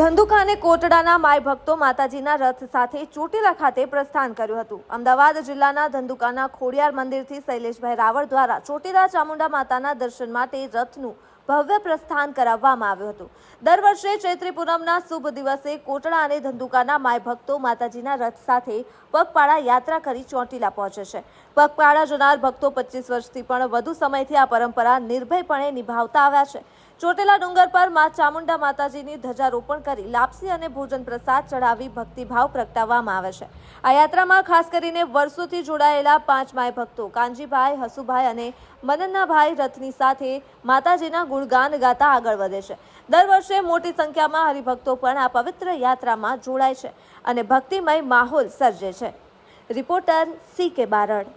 ધંધુકા અને કોટડાના માય ભક્તો માતાજીના રથ સાથે ચોટીલા ખાતે પ્રસ્થાન કર્યું હતું। અમદાવાદ જિલ્લાના ધંધુકાના ખોડિયાર મંદિરથી શૈલેષભાઈ રાવળ દ્વારા ચોટીલા ચામુંડા માતાના દર્શન માટે રથનું ભવ્ય પ્રસ્થાન કરાવવામાં આવ્યું હતું। દર વર્ષે ચૈત્રી પૂનમના શુભ દિવસે કોટડા અને ધંધુકાના માય ભક્તો માતાજીના રથ સાથે પગપાળા યાત્રા કરી ચોટીલા પહોંચે છે। પગપાળા જનાર ભક્તો 25 વર્ષથી પણ વધુ સમયથી આ પરંપરા નિર્ભયપણે નિભાવતા આવ્યા છે। ચોટીલા ડુંગર પર માં ચામુંડા માતાજીની ધ્વજારોપણ કરી લાપસી અને ભોજન પ્રસાદ ચડાવી ભક્તિભાવ પ્રગટાવવામાં આવે છે। આ યાત્રામાં ખાસ કરીને વર્ષોથી જોડાયેલા 5 માય ભક્તો કાંજીભાઈ, હસુભાઈ અને મનન્નાભાઈ રથની સાથે માતાજીના ગુણગાન ગાતા આગળ વધે છે। દર વર્ષે મોટી સંખ્યામાં હરિભક્તો પણ આ પવિત્ર યાત્રામાં જોડાય છે અને ભક્તિમય માહોલ સર્જે છે। Reporter CK Barad.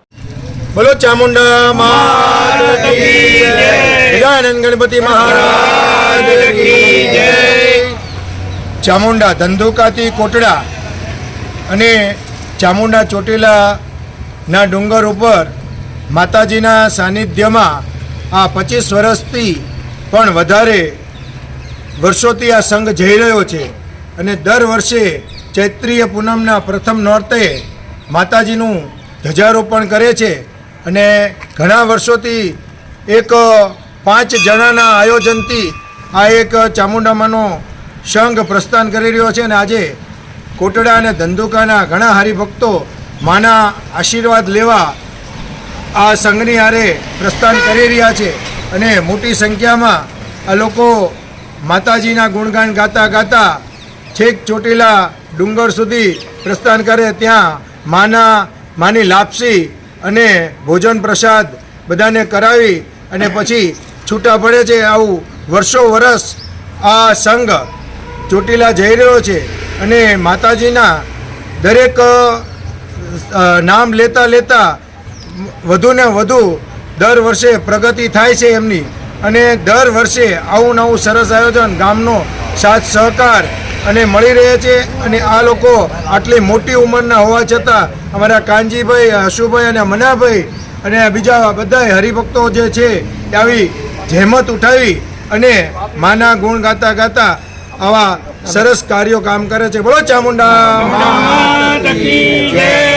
बोलो चामुंडा मात की जय, गजानन गणपति महाराज की जय। चामुंडा धंधुकाથી કોટડા અને ચામુંડા ચોટીલા ના ડુંગર ઉપર માતાજીના સાનિધ્યમાં આ 25 વર્ષથી પણ વધારે વર્ષોથી આ સંઘ જઈ રહ્યો છે અને દર વર્ષે ચૈત્રીય પૂનમના પ્રથમ નોરતે માતાજીનું ધ્વજારોપણ કરે છે અને ઘણા વર્ષોથી એક 5 જણાના આયોજનથી આ એક ચામુંડામાંનો સંઘ પ્રસ્થાન કરી રહ્યો છે અને આજે કોટડા અને ધંધુકાના ઘણા હરિભક્તો માના આશીર્વાદ લેવા આ સંઘની હારે પ્રસ્થાન કરી રહ્યા છે અને મોટી સંખ્યામાં આ લોકો માતાજીના ગુણગાન ગાતા ગાતા છેક ચોટીલા ડુંગર સુધી પ્રસ્થાન કરે। ત્યાં માની લાપસી અને ભોજન પ્રસાદ બધાને કરાવી અને પછી છૂટા પડે છે। આવું વર્ષો વર્ષ આ સંઘ ચોટીલા જઈ રહ્યો છે અને માતાજીના દરેક નામ લેતા લેતા વધુને વધુ દર વર્ષે પ્રગતિ થાય છે એમની અને દર વર્ષે આવું નવું સરસ આયોજન ગામનો સાથ સહકાર અને મળી રહે છે અને આ લોકો આટલી મોટી ઉંમરના હોવા છતાં અમારા કાંજીભાઈ, હસુભાઈ અને મનાભાઈ અને બીજા બધા હરિભક્તો જે છે આવી જહેમત ઉઠાવી અને માના ગુણ ગાતા ગાતા આવા સરસ કાર્યો કામ કરે છે। બોલો ચામુંડા માત કી જય।